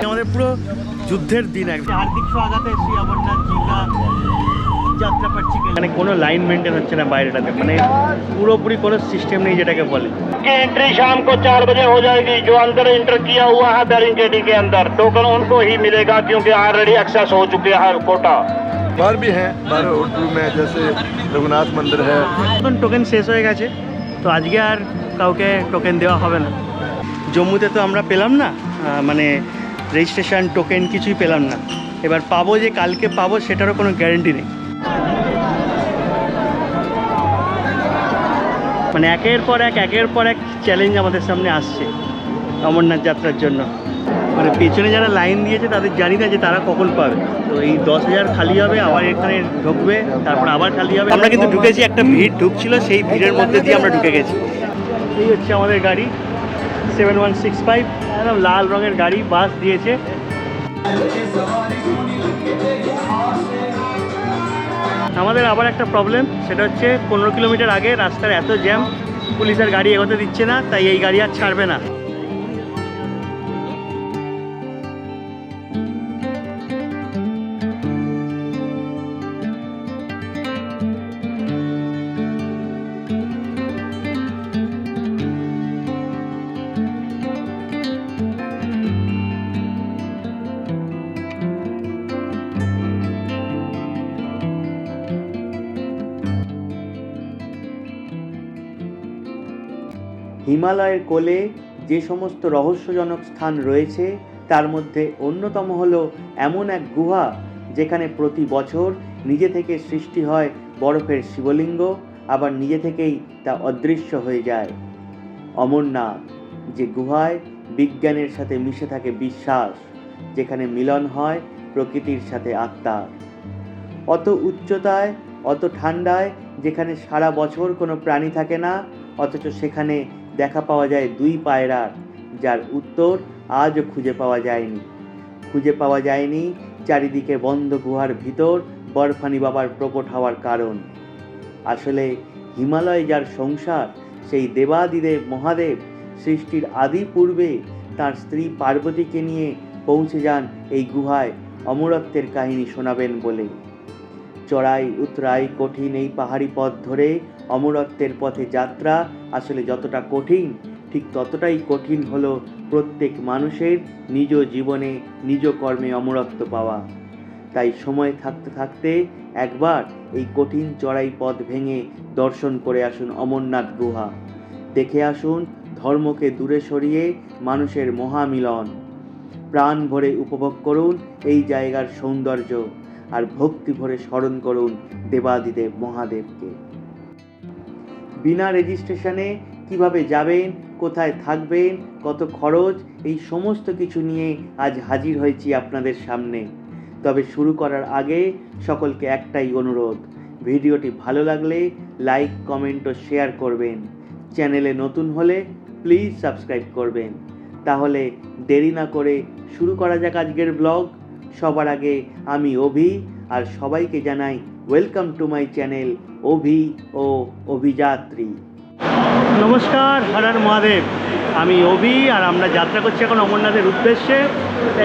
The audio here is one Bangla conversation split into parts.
আমাদের পুরো যুদ্ধের দিন একদম। হার্দিক স্বাগত শ্রী অমরনাথ জি কা যাত্রা पर चिकन মানে কোনো লাইন মেনটেন হচ্ছে না বাইরেটাতে, মানে পুরোপুরি কোনো সিস্টেম নেই যেটাকে বলে। एंट्री शाम को 4 बजे हो जाएगी। जो अंदर एंटर किया हुआ है बैरिकेड के अंदर, टोकन उनको ही मिलेगा क्योंकि ऑलरेडी एक्सेस हो चुके हैं कोटा। बार भी हैं, बार उर्दू में जैसे रघुनाथ मंदिर है। এখন টোকেন শেষ হয়ে গেছে, তো আজকে আর কাউকে টোকেন দেওয়া হবে না। জম্মুতে তো আমরা পেলাম না, মানে রেজিস্ট্রেশন টোকেন কিছুই পেলাম না। এবার পাবো, যে কালকে পাবো সেটারও কোনো গ্যারেন্টি নেই। মানে একের পর এক চ্যালেঞ্জ আমাদের সামনে আসছে অমরনাথ যাত্রার জন্য। মানে পেছনে যারা লাইন দিয়েছে তাদের জানি না যে তারা কখন পাবে। তো এই 10,000 খালি হবে, আবার এখানে ঢুকবে, তারপর আবার খালি হবে। আমরা কিন্তু ঢুকেছি, একটা ভিড় ঢুকছিল, সেই ভিড়ের মধ্যে দিয়ে আমরা ঢুকে গেছি। এই হচ্ছে আমাদের গাড়ি 7165, একদম লাল রঙের গাড়ি, বাস দিয়েছে। আমাদের আবার একটা প্রবলেম, সেটা হচ্ছে 15 কিলোমিটার আগে রাস্তার এত জ্যাম, পুলিশের গাড়ি এগোতে দিচ্ছে না, তাই এই গাড়ি আর ছাড়বে না। হিমালয়ের কোলে যে সমস্ত রহস্যজনক স্থান রয়েছে তার মধ্যে অন্যতম হলো এমন এক গুহা যেখানে প্রতি বছর নিজে থেকে সৃষ্টি হয় বরফের শিবলিঙ্গ, আবার নিজে থেকেই তা অদৃশ্য হয়ে যায়। অমরনাথ, যে গুহায় বিজ্ঞানের সাথে মিশে থাকে বিশ্বাস, যেখানে মিলন হয় প্রকৃতির সাথে আত্মার। অত উচ্চতায়, অত ঠান্ডায়, যেখানে সারা বছর কোনো প্রাণী থাকে না, অথচ সেখানে দেখা পাওয়া যায় 2 পায়রার, যার উত্তর আজও খুঁজে পাওয়া যায়নি চারিদিকে বন্ধ গুহার ভিতর বরফানি বাবার প্রকট হওয়ার কারণ। আসলে হিমালয় যার সংসার, সেই দেবাদিদেব মহাদেব সৃষ্টির আদি পূর্বে তার স্ত্রী পার্বতীকে নিয়ে পৌঁছে যান এই গুহায় অমরত্বের কাহিনী শোনাবেন বলে। চড়াই উতরাই কঠিন এই পাহাড়ি পথ ধরে অমরত্বের পথে যাত্রা আসলে যতটা কঠিন, ঠিক ততটাই কঠিন হলো প্রত্যেক মানুষের নিজ জীবনে নিজ কর্মে অমরত্ব পাওয়া। তাই সময় থাকতে থাকতে একবার এই কঠিন চড়াই পথ ভেঙে দর্শন করে আসুন অমরনাথ গুহা। দেখে আসুন ধর্মকে দূরে সরিয়ে মানুষের মহামিলন। প্রাণ ভরে উপভোগ করুন এই জায়গার সৌন্দর্য, আর ভক্তি ভরে স্মরণ করুন দেবাদিদেব মহাদেবকে। বিনা রেজিস্ট্রেশনে কিভাবে যাবেন, কোথায় থাকবেন, কত খরচ, এই সমস্ত কিছু নিয়ে আজ হাজির হয়েছি আপনাদের সামনে। তবে শুরু করার আগে সকলকে একটাই অনুরোধ, ভিডিওটি ভালো লাগলে লাইক, কমেন্ট ও শেয়ার করবেন। চ্যানেলে নতুন হলে প্লিজ সাবস্ক্রাইব করবেন। তাহলে দেরি না করে শুরু করা যাক আজকের ব্লগ। সবার আগে আমি অভি, আর সবাইকে জানাই ওয়েলকাম টু মাই চ্যানেল অভি ও অভিযাত্রী। নমস্কার, হর হর মহাদেব। আমি অভি, আর আমরা যাত্রা করছি এখন অমরনাথের উদ্দেশ্যে।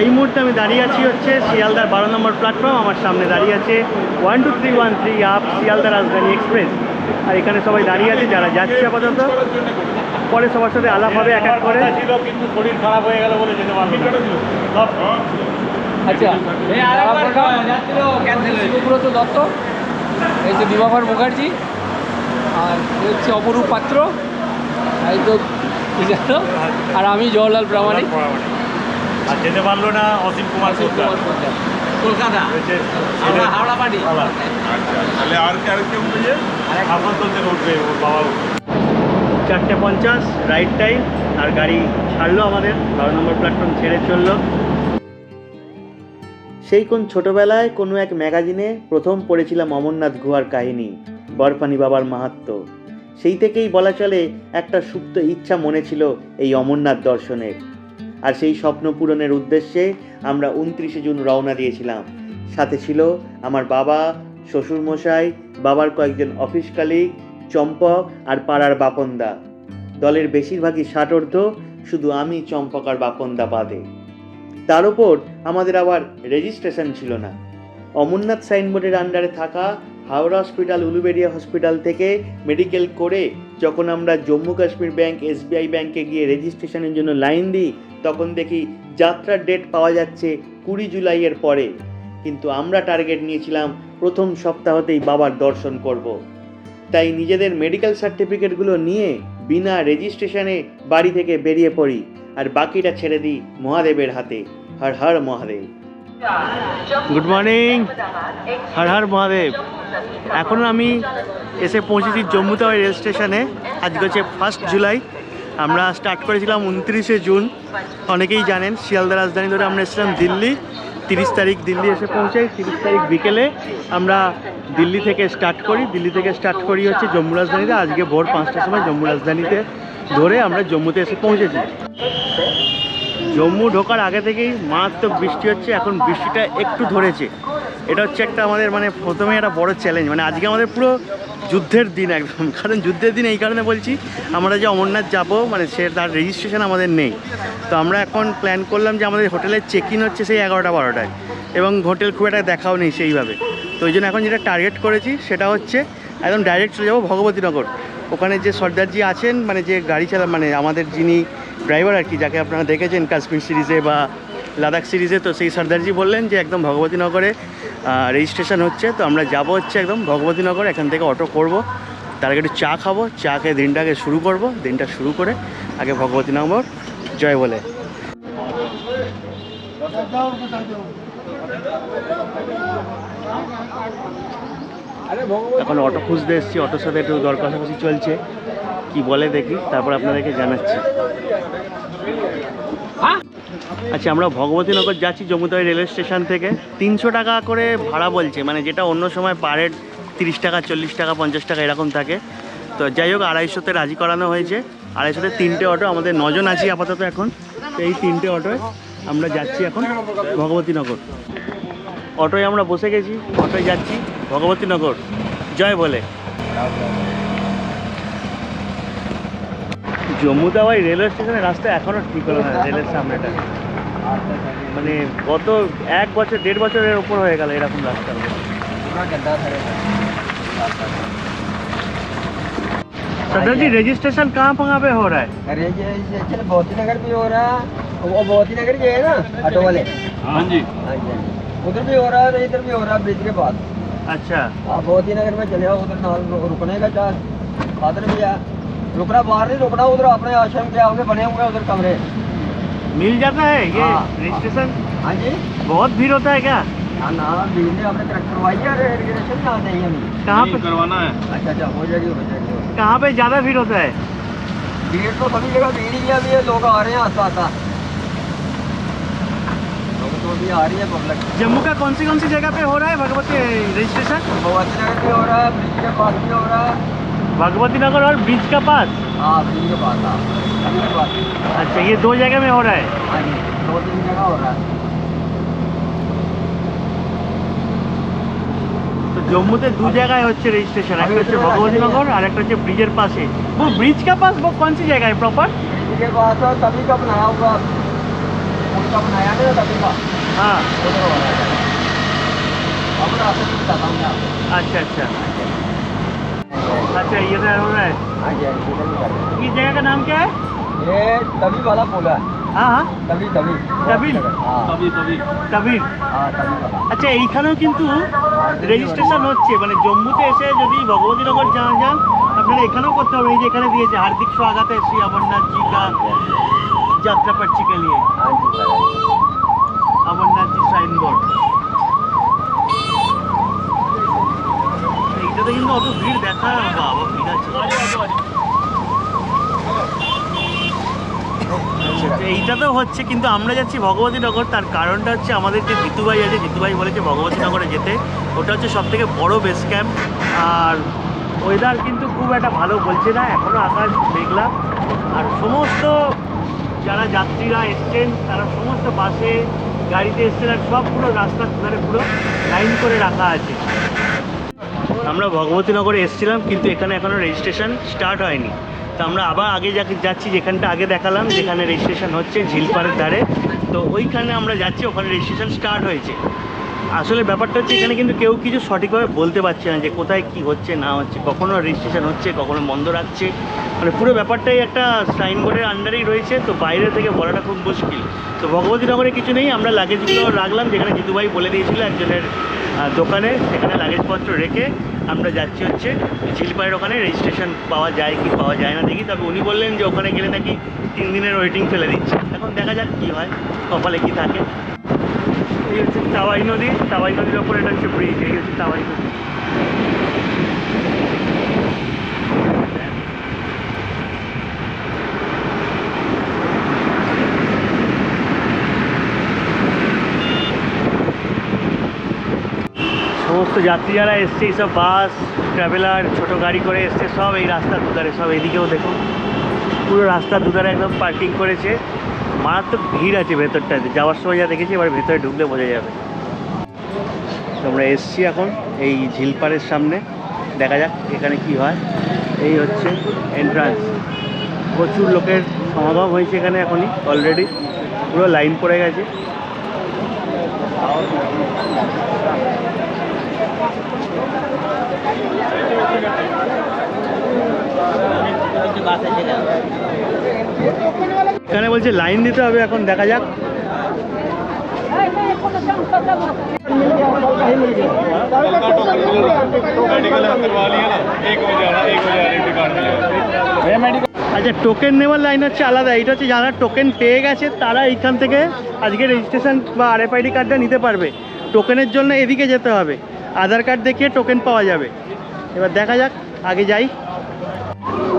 এই মুহূর্তে আমি দাঁড়িয়ে আছি হচ্ছে শিয়ালদার 12 নম্বর প্ল্যাটফর্ম। আমার সামনে দাঁড়িয়ে আছে 12313 আপ শিয়ালদা রাজধানী এক্সপ্রেস। আর এখানে সবাই দাঁড়িয়ে আছে যারা যাচ্ছে আপাতত। পরে সবার সাথে আলাপ হবে এক এক করে। কিন্তু শরীর খারাপ হয়ে গেল বলে যেতে পারলো না। আচ্ছা, শিবব্রত দত্ত, এই যে দিবাকর মুখার্জি, আর হচ্ছে অপরূপ পাত্র, এই তো জানো, আর আমি জওহরলাল প্রামাণিক। আর যেতে পারলো না অসীম কুমার কলকাতা, আমরা হাওড়া পার্টি। তাহলে আর কেউ বুঝে আপাতত উঠবে ওর বাবা। 4:50 রাইট টাইম, আর গাড়ি ছাড়লো আমাদের, 12 নম্বর প্ল্যাটফর্ম ছেড়ে চললো। সেই কোন ছোটবেলায় কোনো এক ম্যাগাজিনে প্রথম পড়েছিলাম অমরনাথ গুহার কাহিনী, বরফানি বাবার মাহাত্ম্য। সেই থেকেই বলা চলে একটা সুপ্ত ইচ্ছা মনে ছিল এই অমরনাথ দর্শনের। আর সেই স্বপ্ন পূরণের উদ্দেশ্যে আমরা 29শে জুন রওনা দিয়েছিলাম। সাথে ছিল আমার বাবা, শ্বশুরমশাই, বাবার কয়েকজন অফিস কালিগ, চম্পক আর পাড়ার বাপনদা। দলের বেশিরভাগই ষাটোর্ধ্ব, শুধু আমি চম্পক আর বাপনদা বাদে। তার উপর আমাদের আবার রেজিস্ট্রেশন ছিল না। অমরনাথ সাইনবোর্ডের আন্ডারে থাকা হাওড়া হসপিটাল, উলুবেড়িয়া হসপিটাল থেকে মেডিকেল করে যখন আমরা জম্মু কাশ্মীর ব্যাংক, SBI ব্যাংকে গিয়ে রেজিস্ট্রেশনের জন্য লাইন দিই, তখন দেখি যাত্রার ডেট পাওয়া যাচ্ছে 20 জুলাইয়ের পরে। কিন্তু আমরা টার্গেট নিয়েছিলাম প্রথম সপ্তাহতেই বাবার দর্শন করব। তাই নিজেদের মেডিকেল সার্টিফিকেটগুলো নিয়ে বিনা রেজিস্ট্রেশনে বাড়ি থেকে বেরিয়ে পড়ি, আর বাকিটা ছেড়ে দিই মহাদেবের হাতে। হর হর মহাদেব। Good morning, Har Har Mahadev. এখন আমি এসে পৌঁছেছি জম্মু তাওয়াই রেল স্টেশনে। আজকে হচ্ছে 1 জুলাই। আমরা স্টার্ট করেছিলাম 29 জুন। অনেকেই জানেন শিয়ালদা রাজধানী ধরে আমরা এসেছিলাম দিল্লি। 30 তারিখ দিল্লি এসে পৌঁছাই। 30 তারিখ বিকেলে আমরা দিল্লি থেকে স্টার্ট করি হচ্ছে জম্মু রাজধানীতে। আজকে ভোর 5টার সময় জম্মু রাজধানীতে ধরে আমরা জম্মুতে এসে পৌঁছেছি। জম্মু ঢোকার আগে থেকেই মারাত্মক বৃষ্টি হচ্ছে। এখন বৃষ্টিটা একটু ধরেছে। এটা হচ্ছে একটা আমাদের প্রথমে একটা বড় চ্যালেঞ্জ। আজকে আমাদের পুরো যুদ্ধের দিন একদম। কারণ যুদ্ধের দিন এই কারণে বলছি, আমরা যে অমরনাথ যাব সে তার রেজিস্ট্রেশন আমাদের নেই। তো আমরা এখন প্ল্যান করলাম যে আমাদের হোটেলের চেক ইন হচ্ছে সেই 11টা-12টায়, এবং হোটেল খুব একটা দেখাও নেই সেইভাবে। তো ওই জন্য এখন যেটা টার্গেট করেছি সেটা হচ্ছে একদম ডাইরেক্ট চলে যাবো ভগবতীনগর। ওখানে যে সর্দারজি আছেন, যে গাড়ি চালা আমাদের যিনি ড্রাইভার আর কি, যাকে আপনারা দেখেছেন কাশ্মীর সিরিজে বা লাদাখ সিরিজে, তো সেই সর্দারজি বললেন যে একদম ভগবতীনগরে রেজিস্ট্রেশন হচ্ছে। তো আমরা যাব হচ্ছে একদম ভগবতীনগর। এখান থেকে অটো করব, তার আগে একটু চা খাবো, চা খেয়ে দিনটাকে শুরু করব। দিনটা শুরু করে আগে ভগবতীনগর জয় বলে। এখন অটো খুঁজতে এসেছি, অটোর সাথে একটু দর কষাকষি চলছে, কি বলে দেখি, তারপর আপনাদেরকে জানাচ্ছি। আচ্ছা, আমরা ভগবতীনগর যাচ্ছি জম্মু তাওয়াই রেলওয়ে স্টেশন থেকে। 300 টাকা করে ভাড়া বলছে, যেটা অন্য সময় পার হেড 30 টাকা, 40 টাকা, 50 টাকা এরকম থাকে। তো যাই হোক, 250-তে রাজি করানো হয়েছে। 250-তে 3টে অটো, আমাদের 9 জন আছি আপাতত এখন। তো এই 3টে অটোয় আমরা যাচ্ছি এখন ভগবতীনগর। অটোয় আমরা বসে গেছি, অটোয় যাচ্ছি ভগবতীনগর জয় বলে। জম্মু তাওয়াই রেলওয়ে স্টেশনের রাস্তা এখনও ঠিক হলো না। রেলের সামনেটা গত 1 বছর 1.5 বছরের ওপর হয়ে গেল এরকম রাস্তা। सदर जी, रजिस्ट्रेशन कहाँ पे हो रहा है? रजिस्ट्रेशन भगवती नगर भी हो रहा है। वो भगवती नगर जो है ना, ऑटो वाले, हाँ जी, उधर भी हो रहा है, इधर भी हो रहा है, ब्रिज के पास। अच्छा, आप भगवती नगर में चले जाओ, उधर रुकने का चार्ज फादर भैया। रुकना बाहर नहीं रुकना, उधर अपने आश्रम के आगे बने हुए उधर कमरे मिल जाता है ये हाँ। रजिस्ट्रेशन? हाँ जी, बहुत भीड़ होता है क्या? ना भीड़ ने अपने करेक्ट करवाई है, रजिस्ट्रेशन कहाँ चाहिए हमें? कहाँ पे करवाना है। अच्छा, हो जाएगी, हो जाएगी। कहाँ पे ज़्यादा भीड़ होता है? भीड़ तो सभी जगह भीड़ ही है। अभी ये लोग आ रहे हैं आस्ता लोग तो अभी आ रही है पब्लिक। जम्मू का कौन सी जगह पे हो रहा है भगवती रजिस्ट्रेशन? भगवती नगर भी हो रहा है, ब्रिज के पास भी हो रहा है। भगवती नगर और ब्रिज का पास? हाँ, ब्रिज के पास, हाँ, ब्रिज के पास। अच्छा, ये 2 जगह में हो रहा है? हाँ जी, 2-3 जगह हो रहा है। तो জম্মুতে 2 জায়গায় হচ্ছে রেজিস্ট্রেশন, একটা হচ্ছে ভগবতীনগর আর একটা হচ্ছে ব্রিজের পাশে। वो ब्रिज का पास वो कौन सी जगह है प्रॉपर? ब्रिज के पास तो तभी का बनाया हुआ, उनका बनाया नहीं तभी का, हाँ, उधर हो रहा है। अब रास्ते में बताता हूँ मैं आपको। अच्छा अच्छा अच्छा, ये तो हो रहा है। हाँ जी, इधर भी कर रहे ये जगह का नाम क्या है? हैं। ये तभी वाला पुल है, हाँ हाँ, तभी तभी? हाँ तभी कबीर। हाँ, तभी वाला। আচ্ছা, এইখানেও কিন্তু রেজিস্ট্রেশন হচ্ছে, জম্মুতে এসে যদি ভগবতীনগর যান আপনারা এখানেও করতে হবে। এই যে এখানে দিয়েছে हार्दिक स्वागत है श्री अमरनाथ जी का यात्रा पर्ची के लिए, हाँ जी sir. Amarnath ji sign board. এইটাতে কিন্তু অত ভিড় দেখা, বাবা ভিড় আছে। এইটাতেও হচ্ছে, কিন্তু আমরা যাচ্ছি ভগবতীনগর। তার কারণটা হচ্ছে আমাদের যে জিতুভাই আছে, জিতুভাই বলেছে ভগবতীনগরে যেতে। ওটা হচ্ছে সবথেকে বড় বেস ক্যাম্প। আর ওয়েদার কিন্তু খুব একটা ভালো বলছে না, এখনও আকাশ মেঘলা। আর সমস্ত যারা যাত্রীরা এসছেন তারা সমস্ত বাসে গাড়িতে এসছেন, আর সব পুরো রাস্তার ধারে পুরো লাইন করে রাখা আছে। আমরা ভগবতীনগরে এসেছিলাম, কিন্তু এখানে এখনও রেজিস্ট্রেশন স্টার্ট হয়নি। তো আমরা আবার আগে যাচ্ছি, যেখানটা আগে দেখালাম, যেখানে রেজিস্ট্রেশন হচ্ছে ঝিলপাড়ের ধারে। তো ওইখানে আমরা যাচ্ছি, ওখানে রেজিস্ট্রেশন স্টার্ট হয়েছে। আসলে ব্যাপারটা হচ্ছে এখানে কিন্তু কেউ কিছু সঠিকভাবে বলতে পারছে না যে কোথায় কি হচ্ছে না হচ্ছে, কখনো রেজিস্ট্রেশন হচ্ছে, কখনো বন্ধ রাখছে। মানে পুরো ব্যাপারটাই একটা সাইনবোর্ডের আন্ডারেই রয়েছে, তো বাইরে থেকে বলাটা খুব মুশকিল। তো ভগবতীনগরে কিছু নেই, আমরা লাগেজগুলো রাখলাম যেখানে জিতুভাই বলে দিয়েছিল একজনের দোকানে, সেখানে লাগেজপত্র রেখে আমরা যাচ্ছি হচ্ছে ঝিলপাড়ের ওখানে। রেজিস্ট্রেশন পাওয়া যায় কি পাওয়া যায় না দেখি। তবে উনি বললেন যে ওখানে গেলে নাকি 3 দিনের ওয়েটিং ফেলে দিচ্ছে। এখন দেখা যাক কী হয়, কপালে কী থাকে। এই হচ্ছে তাওয়াই নদী, তাওয়াই নদীর ওপর এটা হচ্ছে ব্রিজ। এই হচ্ছে তাওয়াই নদী। সমস্ত যাত্রী যারা এসছে, এইসব বাস ট্রাভেলার ছোটো গাড়ি করে এসছে, সব এই রাস্তার দুধারে, সব এদিকেও দেখুন পুরো রাস্তার দুধারে একদম পার্কিং করেছে। মারাত্মক ভিড় আছে ভেতরটাতে, যাওয়ার সময় যা দেখেছি, এবার ভেতরে ঢুকলে বোঝা যাবে। আমরা এসছি এখন এই ঝিলপাড়ের সামনে, দেখা যাক এখানে কি হয়। এই হচ্ছে এন্ট্রান্স। প্রচুর লোকের সমাগম হয়েছে এখানে এখনই, অলরেডি পুরো লাইন পড়ে গেছে। এখানে বলছে লাইন দিতে হবে, এখন দেখা যাক। আচ্ছা, টোকেন নেওয়ার লাইন হচ্ছে আলাদা। এটা হচ্ছে যারা টোকেন পেয়ে গেছে তারা এইখান থেকে আজকে রেজিস্ট্রেশন বা RFID কার্ডটা নিতে পারবে। টোকেনের জন্য এদিকে যেতে হবে, আধার কার্ড দেখিয়ে টোকেন পাওয়া যাবে। এবার দেখা যাক, আগে যাই।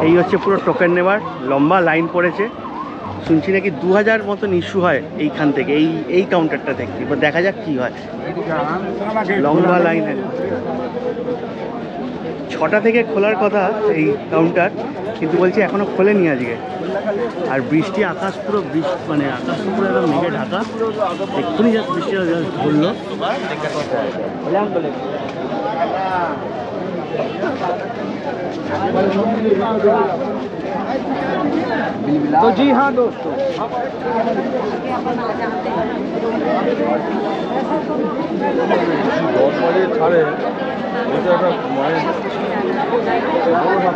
এই হচ্ছে পুরো টোকেন নেওয়ার লম্বা লাইন পড়েছে। শুনছি নাকি 2000 মতন ইস্যু হয় এইখান থেকে, এই কাউন্টারটা থেকে। এবার দেখা যাক কি হয়। লম্বা লাইন, 6টা থেকে খোলার কথা এই কাউন্টার, কিন্তু বলছে এখনও খোলেনি আজকে। আর বৃষ্টি, আকাশ পুরো মানে আকাশ পুরো একদম মেঘে ঢাকা। এক্ষুনি যা বৃষ্টি ধরলো। तो जी हाँ दोस्तों, ছাড়ে এটা একটা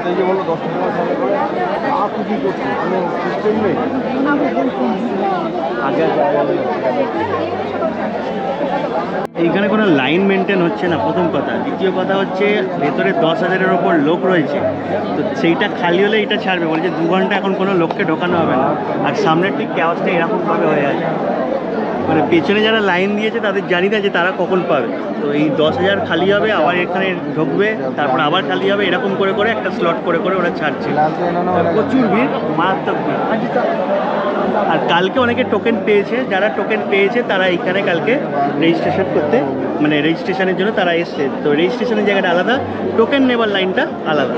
মানে বলো 10 টাকা ছাড়ে আপনি কি করছেন, কোনো সিস্টেম নেই আগে। এইখানে কোনো লাইন মেনটেন হচ্ছে না, প্রথম কথা। দ্বিতীয় কথা হচ্ছে ভেতরে 10,000-এর ওপর লোক রয়েছে, তো সেইটা খালি হলে এটা ছাড়বে। বলছে 2 ঘন্টা এখন কোনো লোককে ঢোকানো হবে না। আর সামনের ঠিক ক্যাওয়াজটা এরকমভাবে হয়ে আছে, মানে পেছনে যারা লাইন দিয়েছে তাদের জানি না যে তারা কখন পাবে। তো এই 10,000 খালি হবে, আবার এখানে ঢুকবে, তারপর আবার খালি হবে, এরকম করে করে একটা স্লট করে করে ওরা ছাড়ছে। প্রচুর ভিড়, মারাত্মক ভিড়। আর কালকে অনেকে টোকেন পেয়েছে, যারা টোকেন পেয়েছে তারা এইখানে কালকে রেজিস্ট্রেশন করতে, মানে রেজিস্ট্রেশনের জন্য তারা এসছে। তো রেজিস্ট্রেশনের জায়গাটা আলাদা, টোকেন নেবার লাইনটা আলাদা।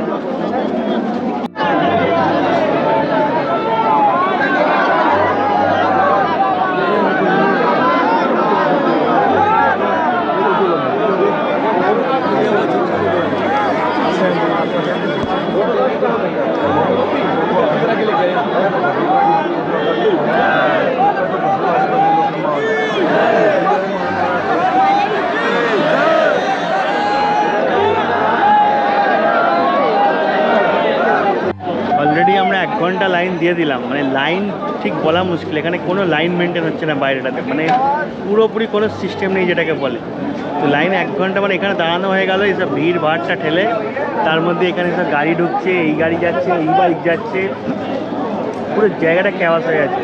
অলরেডি আমরা 1 ঘন্টা লাইন দিয়ে দিলাম। মানে লাইন ঠিক বলা মুশকিল, এখানে কোনো লাইন মেনটেন হচ্ছে না বাইরেটাতে, মানে পুরোপুরি কোনো সিস্টেম নেই যেটাকে বলে। তো লাইন 1 ঘন্টা মানে এখানে দাঁড়ানো হয়ে গেল এইসব ভিড় ভাড়টা ঠেলে। তার মধ্যে এখানে সব গাড়ি ঢুকছে, এই গাড়ি যাচ্ছে, এই বাইক যাচ্ছে, পুরো জায়গাটা ক্যাওয়াস হয়ে গেছে।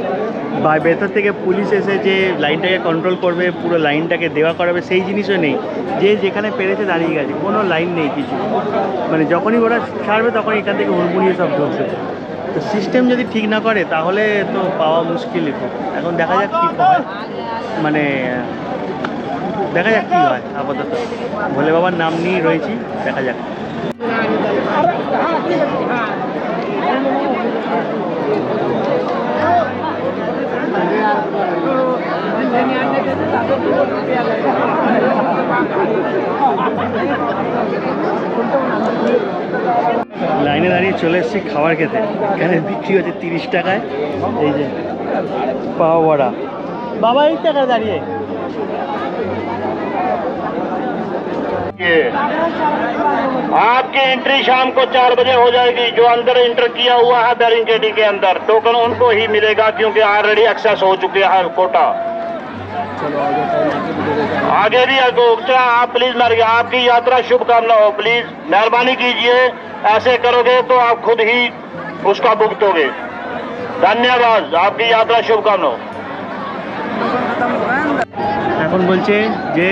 বা ভেতর থেকে পুলিশ এসে যে লাইনটাকে কন্ট্রোল করবে, পুরো লাইনটাকে দেওয়া করাবে, সেই জিনিসও নেই। যে যেখানে পেরেছে দাঁড়িয়ে গেছে, কোনো লাইন নেই কিছু। মানে যখনই ওরা ছাড়বে তখনই এখান থেকে হুড়মুড়িয়ে সব ঢুকবে। তো সিস্টেম যদি ঠিক না করে তাহলে তো পাওয়া মুশকিলই খুব। এখন দেখা যাক কী হয়, মানে দেখা যাক কী হয়। আপাতত ভোলে বাবার নাম নিয়েই রয়েছি, দেখা যাক। লাইনে দাঁড়িয়ে চলে এসেছি খাবার খেতে। এখানে বিক্রি হচ্ছে 30 টাকায় এই যে পাও বড়া। বাবা এই টাকা দাঁড়িয়ে आपकी एंट्री शाम को 4 बजे हो जाएगी। जो अंदर इंटर किया हुआ है बैरिकेडिंग के अंदर, टोकन उनको ही मिलेगा क्योंकि ऑलरेडी एक्सेस हो चुके हैं कोटा। आगे भी आप प्लीज मारिए। आपकी यात्रा शुभकामना हो। प्लीज मेहरबानी कीजिए, ऐसे करोगे तो आप खुद ही उसका भुगतोगे। धन्यवाद। आपकी यात्रा शुभकामना हो। এখন বলছে যে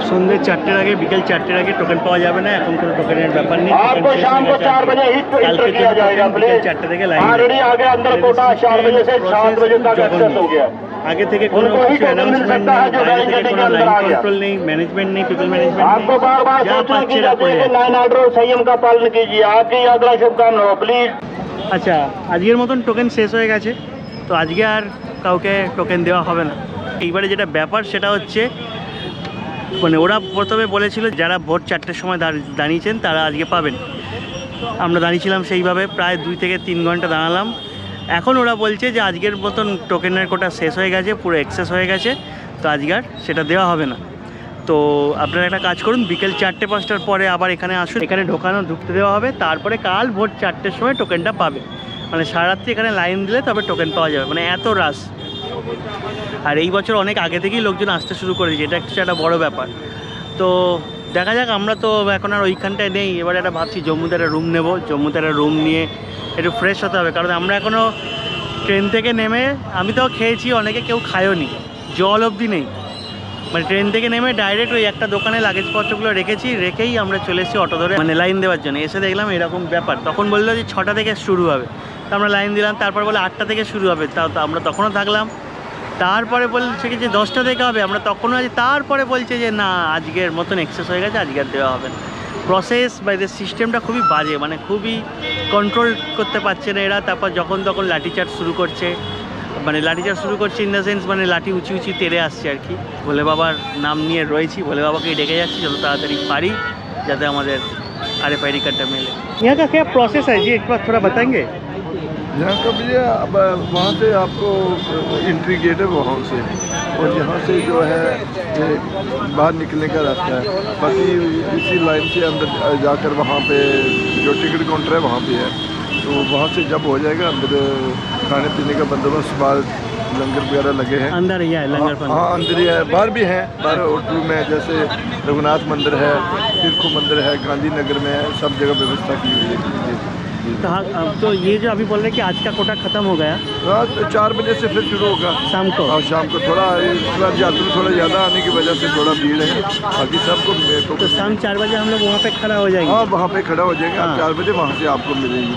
সন্ধ্যে 4টের আগে বিকেল 4টের আগে টোকেন পাওয়া যাবে না। এখন কোনো টোকেনের ব্যাপার নেই। आपको शाम को 4 बजे ही इंटर किया जाएगा। प्लीज 4টে থেকে লাইন ऑलरेडी आगे अंदर कोटा 4 बजे से 7 बजे तक एक्सेस हो गया। আগে থেকে কোনো কিছু অ্যানাউন্সমেন্ট নেই, বাইরে থেকে কোনো লাইন কন্ট্রোল নেই, ম্যানেজমেন্ট নেই, পিপল ম্যানেজমেন্ट आपको নেই। बार बार যা सूचना পাচ্ছে की এরা जाती করে है कि যাচ্ছে। लाइन ऑर्डर और संयम का पालन कीजिए। आपकी यात्रा शुभकामना हो। प्लीज আচ্ছা, আজকের মতন টোকেন শেষ হয়ে গেছে, তো আজকে আর কাউকে টোকেন দেওয়া হবে না। এইবারে যেটা ব্যাপার সেটা হচ্ছে মানে ওরা প্রথমে বলেছিল যারা ভোর 4টের সময় দাঁড়িয়েছেন তারা আজকে পাবেন। আমরা দাঁড়িয়েছিলাম সেইভাবে প্রায় 2 থেকে 3 ঘন্টা দাঁড়ালাম। এখন ওরা বলছে যে আজকের মতন টোকেনের কোটা শেষ হয়ে গেছে, পুরো এক্সেস হয়ে গেছে, তো আজকে আর সেটা দেওয়া হবে না। তো আপনারা একটা কাজ করুন, বিকেল 4টে-5টার পরে আবার এখানে আসুন, এখানে ঢুকতে দেওয়া হবে, তারপরে কাল ভোর 4টের সময় টোকেনটা পাবে। মানে সারা রাত্রি এখানে লাইন দিলে তবে টোকেন পাওয়া যাবে, মানে এত রাশ। আর এই বছর অনেক আগে থেকেই লোকজন আসতে শুরু করেছে, এটা একটা বড় ব্যাপার। তো দেখা যাক, আমরা তো এখন আর ওইখানটায় নেই। এবার একটা ভাবছি জম্মুতে একটা রুম নেব, জম্মুতে একটা রুম নিয়ে একটু ফ্রেশ হতে হবে, কারণ আমরা এখনও ট্রেন থেকে নেমে, আমি তো খেয়েছি, অনেকে কেউ খায়ওনি, জল অবধি নেই। মানে ট্রেন থেকে নেমে ডাইরেক্ট ওই একটা দোকানে লাগেজপত্রগুলো রেখেই আমরা চলে এসেছি অটো ধরে, মানে লাইন দেওয়ার জন্য। এসে দেখলাম এরকম ব্যাপার, তখন বললো যে 6টা থেকে শুরু হবে, তো আমরা লাইন দিলাম। তারপর বলে 8টা থেকে শুরু হবে, তাও তো আমরা তখনও থাকলাম। তারপরে বলছে কি যে 10টা থেকে হবে, আমরা তখনও আছি। তারপরে বলছে যে না, আজকের মতন এক্সেস হয়ে গেছে, আজকে আর দেওয়া হবে না। প্রসেস বা এদের সিস্টেমটা খুবই বাজে, মানে খুবই কন্ট্রোল করতে পারছে না এরা। তারপর যখন তখন লাঠিচার্জ শুরু করছে, মানে লাঠিচার্জ শুরু করছে ইন দ্য সেন্স মানে লাঠি উঁচি তেড়ে আসছে আর কি। ভোলে বাবার নাম নিয়ে রয়েছি, ভোলে বাবাকেই ডেকে যাচ্ছি যত তাড়াতাড়ি পারি, যাতে আমাদের RFID कार्ड मिले। यहाँ का क्या प्रोसेस है जी, एक बार थोड़ा बताएंगे? यहाँ का भैया अब वहाँ से आपको एंट्री गेट है वहाँ से, और यहाँ से जो है ये बाहर निकलने का रास्ता है। बाकी इसी लाइन से अंदर जाकर वहाँ पे जो टिकट काउंटर है वहाँ पे है, तो वहाँ से जब हो जाएगा अंदर खाने पीने का बंदोबस्त, बाहर लंगर वगैरह लगे हैं। अंदर ही है लंगर? हाँ अंदर ही है, बाहर भी हैं, बाहर होटल में जैसे रघुनाथ मंदिर है, तीर्थो मंदिर है, गांधीनगर में है, सब जगह व्यवस्था की हुई है। तो ये जो अभी बोल रहे हैं कि आज का कोटा खत्म हो गया, रात 4 बजे से फिर शुरू होगा शाम को? और शाम को थोड़ा यात्री थोड़ा ज़्यादा आने की वजह से थोड़ा भीड़ है, बाकी सबको तो शाम 4 बजे हम लोग वहाँ पे खड़ा हो जाएंगे? हाँ वहाँ पे खड़ा हो जाएंगे। हाँ। 4 बजे वहाँ से आपको मिलेगी।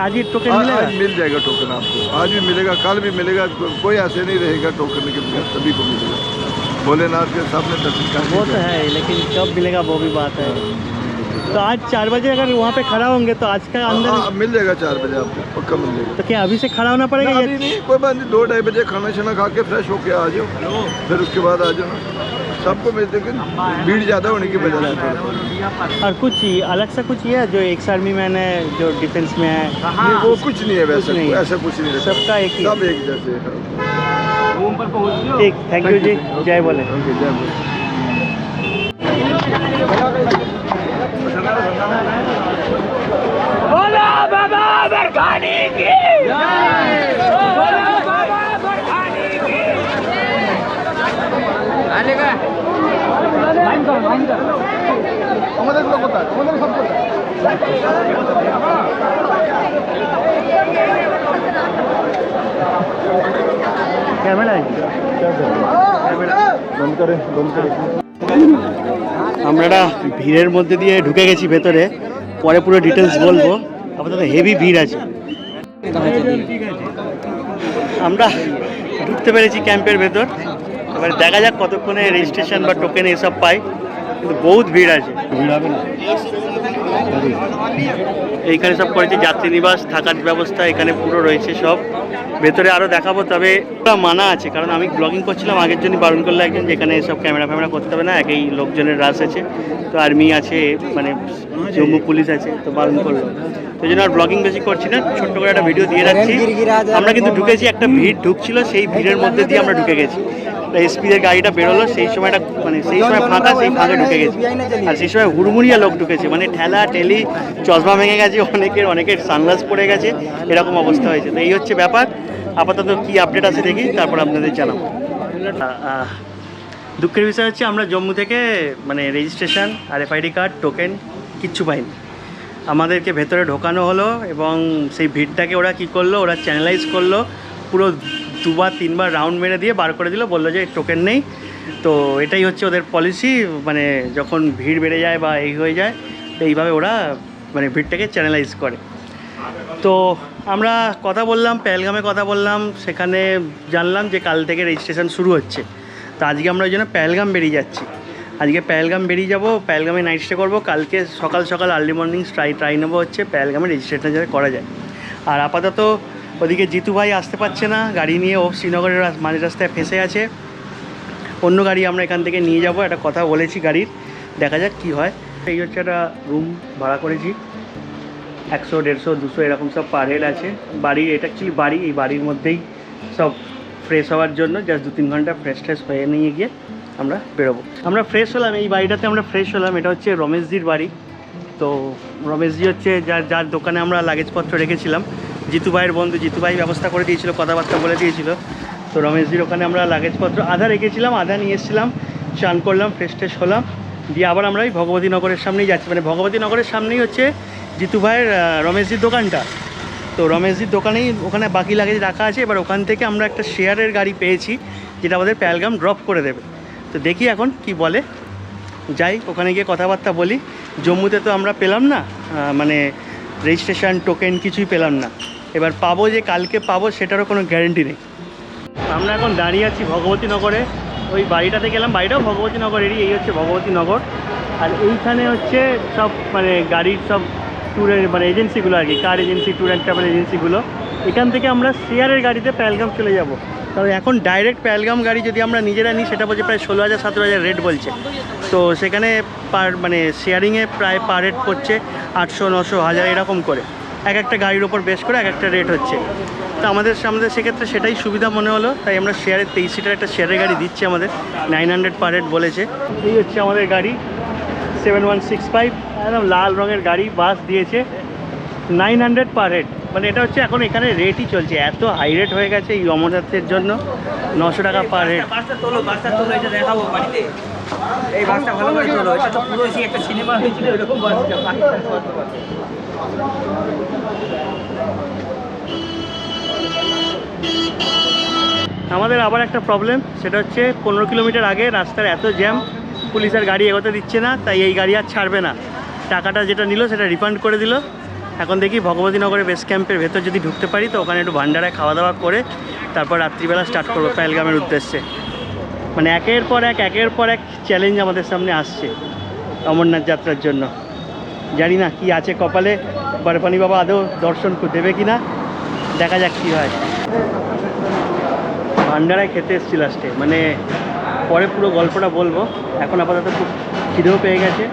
आज ही टोकन मिलेगा? आज मिल जाएगा टोकन आपको, आज भी मिलेगा, कल भी मिलेगा, कोई ऐसे नहीं रहेगा टोकन के बगैर, सभी को मिलेगा। भोलेनाथ के सामने दर्शन करने वो तो है, लेकिन कब मिलेगा वो भी बात है। तो आज 4 बजे अगर वहाँ पे खड़ा होंगे तो आज का अंदर मिल जाएगा 4 बजे आपको पक्का मिल जाएगा। तो क्या अभी से खड़ा होना पड़ेगा? अभी नहीं, कोई बात नहीं, 2-2:30 बजे खाना शाना खा के फ्रेश होके आ जाओ, फिर उसके बाद आ जाओ। सबको मिल जाएगा, भीड़ ज़्यादा होने की वजह से थोड़ा। और कुछ अलग सा कुछ ये है जो एक्स आर्मी मैन है, जो डिफेंस में है? नहीं वो कुछ नहीं है वैसा, नहीं है। ऐसा कुछ नहीं है, सबका एक ही सब एक जैसे है। ठीक, थैंक यू जी, जय बोले। ओके जय बोले। कैमरा है? बंद करें बंद करें। আমরা ভিড়ের মধ্যে দিয়ে ঢুকে গেছি ভেতরে, পরে পুরো ডিটেলস বলবো। আপাতত হেভি ভিড় আছে। আমরা ঢুকতে পেরেছি ক্যাম্পের ভেতর, এবার দেখা যাক কতক্ষণে রেজিস্ট্রেশন বা টোকেন এসব পাই, কিন্তু বহুত ভিড় আছে। ভিড় হবে না? এইখানে সব করেছে যাত্রী নিবাস, থাকার ব্যবস্থা এখানে পুরো রয়েছে সব। ভেতরে আরও দেখাবো, তবে ওটা মানা আছে, কারণ আমি ব্লগিং করছিলাম আগের জন্য বারণ করলো একজন, যেখানে সব ক্যামেরা ফ্যামেরা করতে হবে না, একই লোকজনের রাশ আছে, তো আর্মি আছে, মানে জম্মু পুলিশ আছে, তো বারণ করলো। তো জন্য আর ব্লগিং বেশি করছি না, ছোট্ট করে একটা ভিডিও দিয়ে যাচ্ছি। আমরা কিন্তু ঢুকেছি, একটা ভিড় ঢুকছিল, সেই ভিড়ের মধ্যে দিয়ে আমরা ঢুকে গেছি। এসপিদের গাড়িটা বেরোলো সেই সময়টা, মানে সেই সময় ফাঁকা, সেই ফাঁকে ঢুকে গেছি। আর সেই সময় হুড়মুড়িয়া লোক ঢুকেছে, মানে ঠেলা ঠেলি, চশমা ভেঙে গেছে অনেকের সানগ্লাস পড়ে গেছে, এরকম অবস্থা হয়েছে। তো এই হচ্ছে ব্যাপার। আপাতত কি আপডেট আছে দেখি, তারপর আপনাদের জানাবো। দুঃখের বিষয় হচ্ছে আমরা জম্মু থেকে মানে রেজিস্ট্রেশন আর এফআইডি কার্ড, টোকেন কিচ্ছু পাইনি। আমাদেরকে ভেতরে ঢোকানো হলো এবং সেই ভিড়টাকে ওরা কী করলো, ওরা চ্যানেলাইজ করলো, পুরো 2-3 রাউন্ড মেরে দিয়ে বার করে দিল, বললো যে টোকেন নেই। তো এটাই হচ্ছে ওদের পলিসি, মানে যখন ভিড় বেড়ে যায় বা এই হয়ে যায়, তো এইভাবে ওরা মানে ভিড়টাকে চ্যানেলাইজ করে। তো আমরা কথা বললাম, পেহেলগামে কথা বললাম, সেখানে জানলাম যে কাল থেকে রেজিস্ট্রেশন শুরু হচ্ছে। তো আজকে আমরা ওই জন্য পেহেলগাম বেরিয়ে যাচ্ছি। আজকে পেহেলগাম বেরিয়ে যাব, পেহেলগামে নাইট স্টে করবো। কালকে সকাল সকাল আর্লি মর্নিং ট্রাই নেবো হচ্ছে পেহেলগামে রেজিস্ট্রেশন যাতে করা যায়। আর আপাতত ওদিকে জিতু ভাই আসতে পারছে না গাড়ি নিয়ে, ও শ্রীনগরের মাঝ রাস্তায় ফেসে আছে। অন্য গাড়ি আমরা এখান থেকে নিয়ে যাব, একটা কথা বলেছি গাড়ির, দেখা যাক কী হয়। এই হচ্ছে একটা রুম ভাড়া করেছি, 100, 150, 200 এরকম সব পার হেড আছে। বাড়ির, এটা অ্যাকচুয়ালি বাড়ি, এই বাড়ির মধ্যেই সব ফ্রেশ হওয়ার জন্য জাস্ট 2-3 ঘন্টা ফ্রেশ হয়ে নিয়ে গিয়ে আমরা বেরোবো। আমরা ফ্রেশ হলাম, এই বাড়িটাতে আমরা ফ্রেশ হলাম। এটা হচ্ছে রমেশজির বাড়ি। তো রমেশজি হচ্ছে যার দোকানে আমরা লাগেজপত্র রেখেছিলাম, জিতু ভাইয়ের বন্ধু। জিতু ভাই ব্যবস্থা করে দিয়েছিল, কথাবার্তা বলে দিয়েছিল। তো রমেশজির ওখানে আমরা লাগেজপত্র আধা রেখেছিলাম, আধা নিয়ে এসেছিলাম, চান করলাম, ফ্রেশ হলাম, দিয়ে আবার আমরা ওই ভগবতী নগরের সামনেই যাচ্ছি। মানে ভগবতী নগরের সামনেই হচ্ছে জিতু ভাইয়ের রমেশজির দোকানটা। তো রমেশজির দোকানেই ওখানে বাকি লাগেজ রাখা আছে। এবার ওখান থেকে আমরা একটা শেয়ারের গাড়ি পেয়েছি, যেটা আমাদের পেহেলগাম ড্রপ করে দেবে। তো দেখি এখন কি বলে, যাই ওখানে গিয়ে কথাবার্তা বলি। জম্মুতে তো আমরা পেলাম না, মানে রেজিস্ট্রেশন টোকেন কিছুই পেলাম না। এবার পাবো যে কালকে পাবো সেটারও কোনো গ্যারেন্টি নেই। আমরা এখন দাঁড়িয়ে আছি ভগবতী নগরে, ওই বাড়িটাতে গেলাম, বাড়িটাও ভগবতী নগরেরই। এই হচ্ছে ভগবতী নগর। আর এইখানে হচ্ছে সব মানে গাড়ির সব ট্যুরের মানে এজেন্সিগুলো আর কি, কার এজেন্সি, ট্যুর অ্যান্ড ট্রাভেল এজেন্সিগুলো। এখান থেকে আমরা শেয়ারের গাড়িতে পেহেলগাম চলে যাব। কারণ এখন ডাইরেক্ট পেহেলগাম গাড়ি যদি আমরা নিজেরা নিই, সেটা বলছে প্রায় 16,000-17,000 রেট বলছে। তো সেখানে মানে শেয়ারিংয়ে প্রায় পার রেট পড়ছে 800, 900, 1000 এরকম করে, এক একটা গাড়ির ওপর বেশ করে এক একটা রেট হচ্ছে। তো আমাদের সেক্ষেত্রে সেটাই সুবিধা মনে হলো, তাই আমরা শেয়ারের 23 সিটার একটা শেয়ারের গাড়ি দিচ্ছি আমাদের, 900 পার রেট বলেছে। এই হচ্ছে আমাদের গাড়ি 7165, একদম লাল রঙের গাড়ি, বাস দিয়েছে 900 পার হেড। মানে এটা হচ্ছে এখন এখানে রেটই চলছে, এত হাই রেট হয়ে গেছে এই অমরনাথের জন্য, 900 টাকা পার হেড। বাসটা তোলো, এটা দেখাবো বাড়িতে। এই বাসটা ভালো করে তোলো, এটা তো পুরো একটা সিনেমা হয়েছিল এরকম বাসটা। আমাদের আবার একটা প্রবলেম, সেটা হচ্ছে 15 কিলোমিটার আগে রাস্তার এত জ্যাম, পুলিশের গাড়ি এগোতে দিচ্ছে না, তাই এই গাড়ি আর ছাড়বে না। টাকাটা যেটা নিল সেটা রিফান্ড করে দিল। এখন দেখি ভগবতী নগরের বেস ক্যাম্পের ভেতর যদি ঢুকতে পারি, তো ওখানে একটু ভান্ডারায় খাওয়া দাওয়া করে তারপর রাত্রিবেলা স্টার্ট করবো পেহেলগামের উদ্দেশ্যে। মানে একের পর এক চ্যালেঞ্জ আমাদের সামনে আসছে অমরনাথ যাত্রার জন্য। জানি না কি আছে কপালে, বরফানি বাবা আদৌ দর্শন দেবে কি না, দেখা যাক কী হয়। ভান্ডারায় খেতে এসেছি লাস্টে, মানে পরে পুরো গল্পটা বলবো। এখন আপাতত খুব খিদেও পেয়ে গেছে,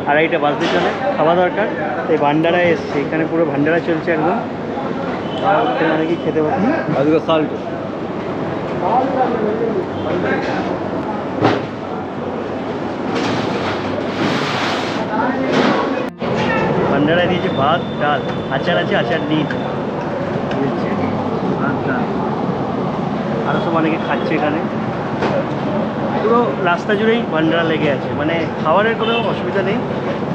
2:30 বাজতে চলে, খাওয়া দরকার। এই ভান্ডারায় এসছে, এখানে পুরো ভান্ডারা চলছে একদম, অনেকেই খেতে পারছি। ভান্ডারায় দিয়েছে ভাত, ডাল, আচার আছে, আচার নিয়ে দিয়েছে ভাত, ডাল, আরও সব অনেকে খাচ্ছে এখানে। পুরো রাস্তা জুড়েই ভান্ডারা লেগে আছে, মানে খাবারের কোনো অসুবিধা নেই,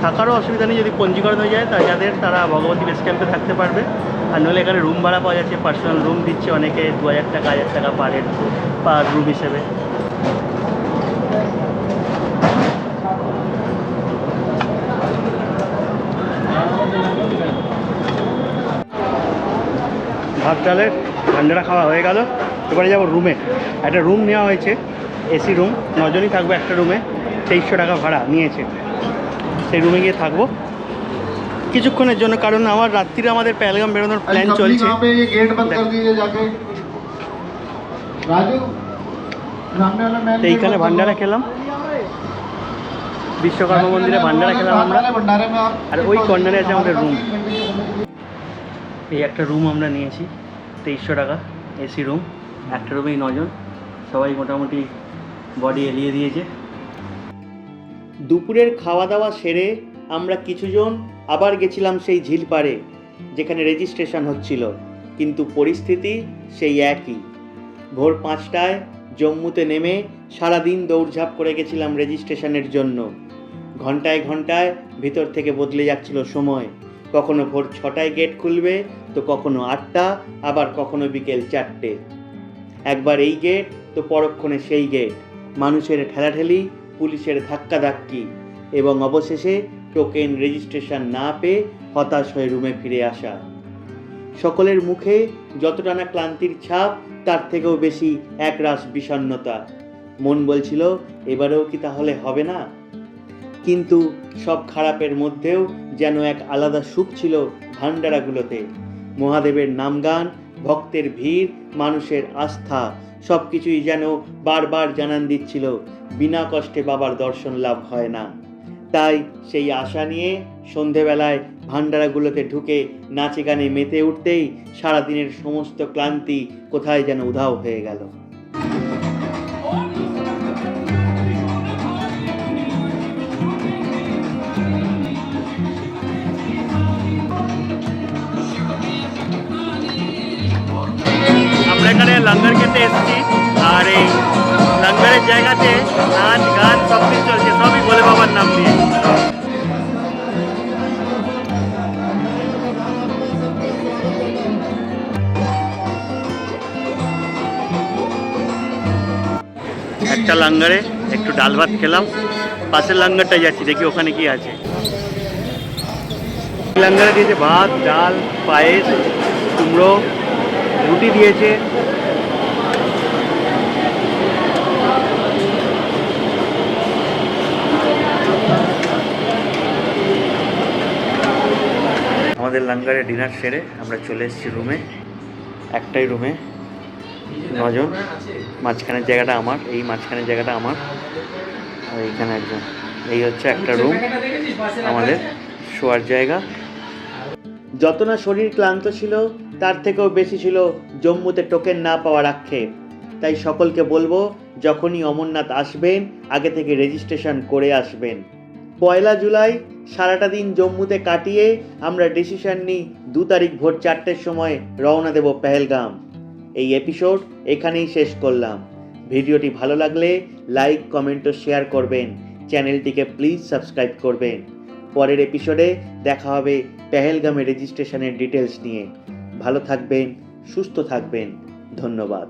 থাকারও অসুবিধা নেই। যদি পঞ্জীকরণ হয়ে যায় তারা ভগবতী বেস ক্যাম্পে থাকতে পারবে। আর নইলে এখানে রুম ভাড়া পাওয়া যাচ্ছে, পার্সোনাল রুম দিচ্ছে অনেকে, 2000 টাকা 1000 টাকা পার হেড পার রুম হিসেবে। ভাত ডালের ভান্ডারা খাওয়া হয়ে গেল, এবারে যাবো রুমে। একটা রুম নেওয়া হয়েছে, এসি রুম, 9 জনই থাকবো একটা রুমে, 2300 টাকা ভাড়া নিয়েছে। সেই রুমে গিয়ে থাকবো, কিছুক্ষণের জন্য, কারণ আমার রাত্রিরে আমাদের পেহেলগাম বেরোনোর প্ল্যান চলছে। गेट बंद कर दीजिए जाके राजू सामने वाला मैन তো এইখানে ভান্ডারা খেলাম, বিশ্বকর্মা মন্দিরে ভান্ডারা খেলাম আমরা। भंडारे में आप আর ওই কর্নারে আছে আমাদের রুম। এই একটা রুম আমরা নিয়েছি 2300 টাকা, এসি রুম। একটা রুমেই 9 জন, সবাই মোটামুটি বডি এলিয়ে দিয়েছে। দুপুরের খাওয়া দাওয়া সেরে আমরা কিছুজন আবার গেছিলাম সেই ঝিল পাড়ে যেখানে রেজিস্ট্রেশন হচ্ছিল, কিন্তু পরিস্থিতি সেই একই। ভোর 5টায় জম্মুতে নেমে সারাদিন দৌড়ঝাঁপ করে গেছিলাম রেজিস্ট্রেশনের জন্য। ঘন্টায় ঘন্টায় ভিতর থেকে বদলে যাচ্ছিল সময়। কখনো ভোর 6টায় গেট খুলবে, তো কখনো 8টা, আবার কখনো বিকেল 4টে। একবার এই গেট তো পরক্ষণে সেই গেট, মানুষের ঠেলাঠেলি, পুলিশের ধাক্কাধাক্কি, এবং অবশেষে টোকেন রেজিস্ট্রেশন না পেয়ে হতাশ হয়ে রুমে ফিরে আসা। সকলের মুখে যতটা না ক্লান্তির ছাপ, তার থেকেও বেশি একরাশ বিষণ্ণতা। মন বলছিল এবারেও কি তাহলে হবে না? কিন্তু সব খারাপের মধ্যেও যেন এক আলাদা সুখ ছিল ভান্ডারাগুলোতে। মহাদেবের নামগান, ভক্তের ভিড়, মানুষের আস্থা, সব কিছুই যেন বারবার জানান দিচ্ছিল বিনা কষ্টে বাবার দর্শন লাভ হয় না। তাই সেই আশা নিয়ে সন্ধেবেলায় ভান্ডারাগুলোতে ঢুকে নাচে গানে মেতে উঠতেই সারাদিনের সমস্ত ক্লান্তি কোথায় যেন উধাও হয়ে গেল। আমরা এখানে লঙ্গর খেতে এসেছি, আর এই লঙ্গরের জায়গাতে নাচ গান সব কিছু চলছে, সবই ভোলে বাবার নাম দিয়ে। একটা লঙ্গরে একটু ডাল ভাত খেলাম, পাশের লঙ্গরটাই যাচ্ছি, দেখি ওখানে কি আছে। লঙ্গরে দিয়েছে ভাত, ডাল, পায়েস, কুমড়ো, রুটি দিয়েছে। আমাদের লঙ্গরে ডিনার সেরে আমরা চলে এসেছি রুমে। একটাই রুমে 9 জন। মাঝখানের জায়গাটা আমার, এই মাঝখানের জায়গাটা আমার, আর এইখানে একজন। এই হচ্ছে একটা রুম আমাদের শোয়ার জায়গা। যত না শরীর ক্লান্ত ছিল, তার থেকেও বেশি ছিল জম্মুতে টোকেন না পাওয়ার আক্ষেপ। তাই সকলকে বলবো, যখনই অমরনাথ আসবেন আগে থেকে রেজিস্ট্রেশন করে আসবেন। 1 জুলাই সারাটা দিন জম্মুতে কাটিয়ে আমরা ডিসিশন নিই 2 তারিখ ভোর 4টের সময় রওনা দেব পেহেলগাম। এই এপিসোড এখানেই শেষ করলাম। ভিডিওটি ভালো লাগলে লাইক, কমেন্ট ও শেয়ার করবেন। চ্যানেলটিকে প্লিজ সাবস্ক্রাইব করবেন। পরের এপিসোডে দেখা হবে পেহেলগামে রেজিস্ট্রেশনের ডিটেলস নিয়ে। ভালো থাকবেন, সুস্থ থাকবেন। ধন্যবাদ।